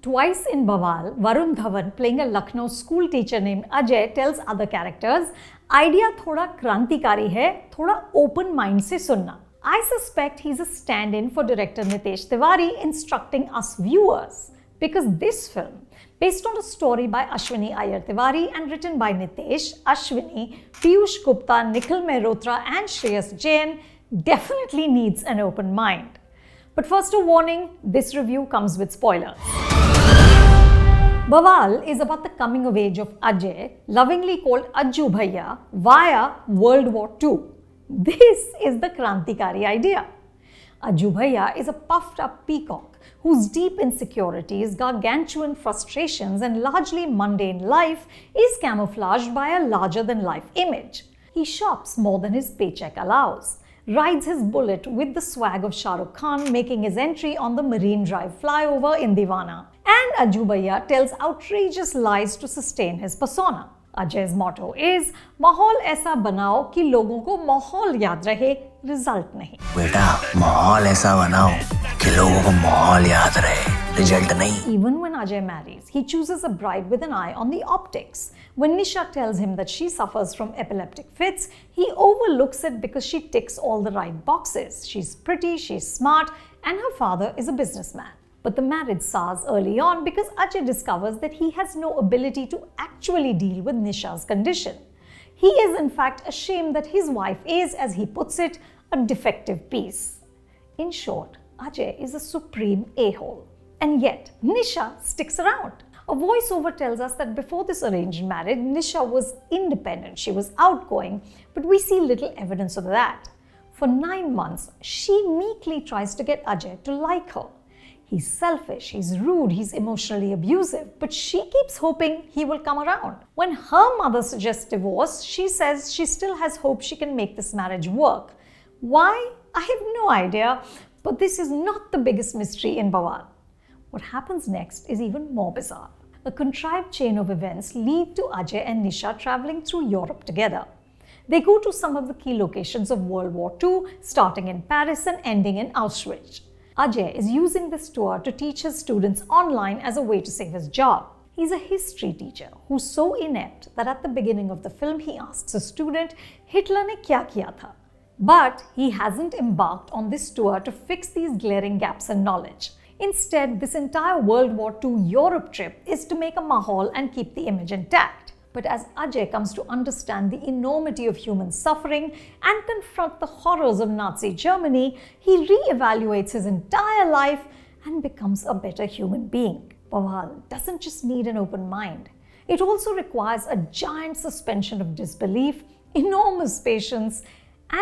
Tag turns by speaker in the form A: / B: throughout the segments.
A: Twice in Bawaal, Varun Dhawan, playing a Lucknow school teacher named Ajay, tells other characters, "Idea thoda krantikari hai, thoda open mind se sunna." I suspect he's a stand-in for director Nitesh Tiwari, instructing us viewers. Because this film, based on a story by Ashwiny Iyer Tiwari and written by Nitesh, Ashwiny, Piyush Gupta, Nikhil Mehrotra and Shreyas Jain, definitely needs an open mind. But first a warning, this review comes with spoilers. Bawaal is about the coming of age of Ajay, lovingly called Ajju Bhaiya, via World War II. This is the Krantikari idea. Ajju Bhaiya is a puffed up peacock whose deep insecurities, gargantuan frustrations and largely mundane life is camouflaged by a larger than life image. He shops more than his paycheck allows, rides his bullet with the swag of Shah Rukh Khan making his entry on the Marine Drive flyover in Divana. And Ajju Bhaiya tells outrageous lies to sustain his persona. Ajay's motto is, "माहौल ऐसा बनाओ कि लोगों को माहौल याद रहे, result नहीं."
B: बेटा, माहौल ऐसा बनाओ कि लोगों को माहौल याद रहे, रिजल्ट नहीं.
A: Even when Ajay marries, he chooses a bride with an eye on the optics. When Nisha tells him that she suffers from epileptic fits, he overlooks it because she ticks all the right boxes. She's pretty, she's smart, and her father is a businessman. But the marriage sours early on because Ajay discovers that he has no ability to actually deal with Nisha's condition. He is in fact ashamed that his wife is, as he puts it, a defective piece. In short, Ajay is a supreme a-hole. And yet, Nisha sticks around. A voiceover tells us that before this arranged marriage, Nisha was independent, she was outgoing, but we see little evidence of that. For 9 months, she meekly tries to get Ajay to like her. He's selfish, he's rude, he's emotionally abusive, but she keeps hoping he will come around. When her mother suggests divorce, she says she still has hope she can make this marriage work. Why? I have no idea, but this is not the biggest mystery in Bawaal. What happens next is even more bizarre. A contrived chain of events lead to Ajay and Nisha traveling through Europe together. They go to some of the key locations of World War II, starting in Paris and ending in Auschwitz. Ajay is using this tour to teach his students online as a way to save his job. He's a history teacher who's so inept that at the beginning of the film he asks a student, "Hitler ne kya kiya tha?" But he hasn't embarked on this tour to fix these glaring gaps in knowledge. Instead, this entire World War II Europe trip is to make a mahal and keep the image intact. But as Ajay comes to understand the enormity of human suffering and confront the horrors of Nazi Germany, he re-evaluates his entire life and becomes a better human being. Bawaal doesn't just need an open mind. It also requires a giant suspension of disbelief, enormous patience,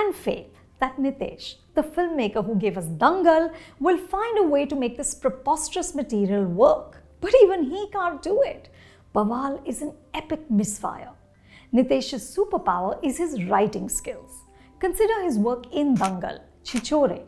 A: and faith that Nitesh, the filmmaker who gave us Dangal, will find a way to make this preposterous material work. But even he can't do it. Bawaal is an epic misfire. Nitesh's superpower is his writing skills. Consider his work in Dangal, Chichore,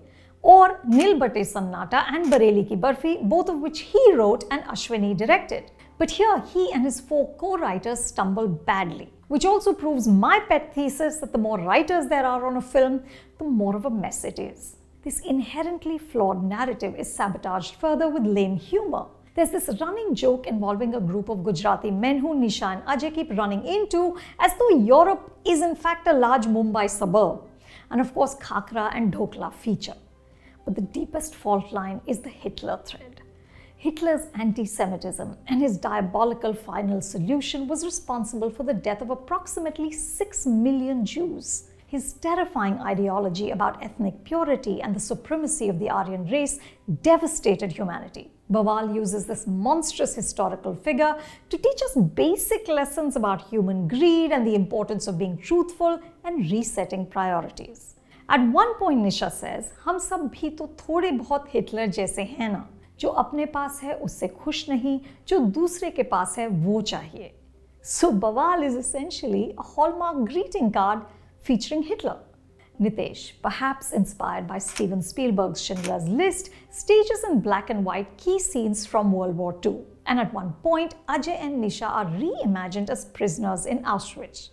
A: or Nil Bate Sannata and Bareli Ki Barfi, both of which he wrote and Ashwini directed. But here he and his 4 co-writers stumble badly, which also proves my pet thesis that the more writers there are on a film, the more of a mess it is. This inherently flawed narrative is sabotaged further with lame humor. There's this running joke involving a group of Gujarati men who Nisha and Ajay keep running into as though Europe is in fact a large Mumbai suburb. And of course, khakra and dhokla feature. But the deepest fault line is the Hitler thread. Hitler's anti-Semitism and his diabolical final solution was responsible for the death of approximately 6 million Jews. His terrifying ideology about ethnic purity and the supremacy of the Aryan race devastated humanity. Bawaal uses this monstrous historical figure to teach us basic lessons about human greed and the importance of being truthful and resetting priorities. At one point, Nisha says, "हम सब भी तो थोड़े बहुत Hitler जैसे हैं ना, जो अपने पास है उससे खुश नहीं, जो दूसरे के पास है वो चाहिए." So Bawaal is essentially a Hallmark greeting card featuring Hitler. Nitesh, perhaps inspired by Steven Spielberg's Schindler's List, stages in black and white key scenes from World War II. And at one point, Ajay and Nisha are reimagined as prisoners in Auschwitz.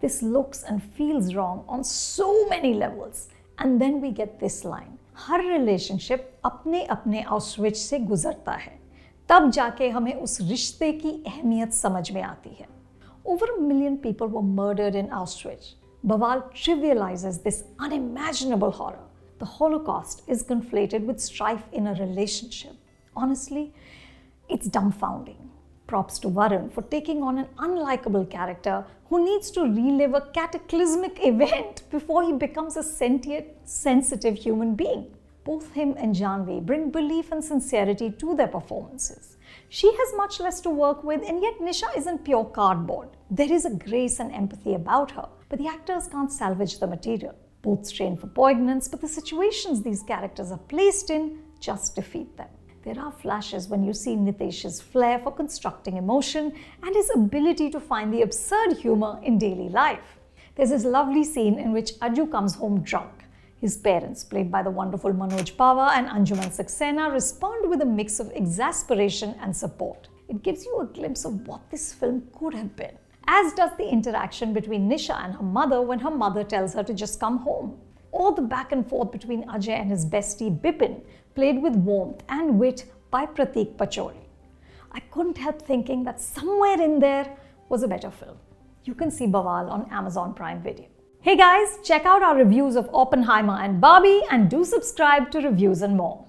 A: This looks and feels wrong on so many levels. And then we get this line, "her relationship अपने अपने Auschwitz से गुजरता है, तब जाके हमें उस रिश्ते की अहमियत समझ में आती है. Over 1 million people were murdered in Auschwitz. Bawaal trivializes this unimaginable horror. The Holocaust is conflated with strife in a relationship. Honestly, it's dumbfounding. Props to Varun for taking on an unlikable character who needs to relive a cataclysmic event before he becomes a sentient, sensitive human being. Both him and Janhvi bring belief and sincerity to their performances. She has much less to work with, and yet Nisha isn't pure cardboard. There is a grace and empathy about her, but the actors can't salvage the material. Both strain for poignance, but the situations these characters are placed in just defeat them. There are flashes when you see Nitesh's flair for constructing emotion and his ability to find the absurd humor in daily life. There's this lovely scene in which Ajay comes home drunk. His parents, played by the wonderful Manoj Pava and Anjuman Saxena, respond with a mix of exasperation and support. It gives you a glimpse of what this film could have been, as does the interaction between Nisha and her mother when her mother tells her to just come home, or the back and forth between Ajay and his bestie Bipin, played with warmth and wit by Pratik Pachori. I couldn't help thinking that somewhere in there was a better film. You can see Bawaal on Amazon Prime Video. Hey guys, check out our reviews of Oppenheimer and Barbie and do subscribe to Reviews and More.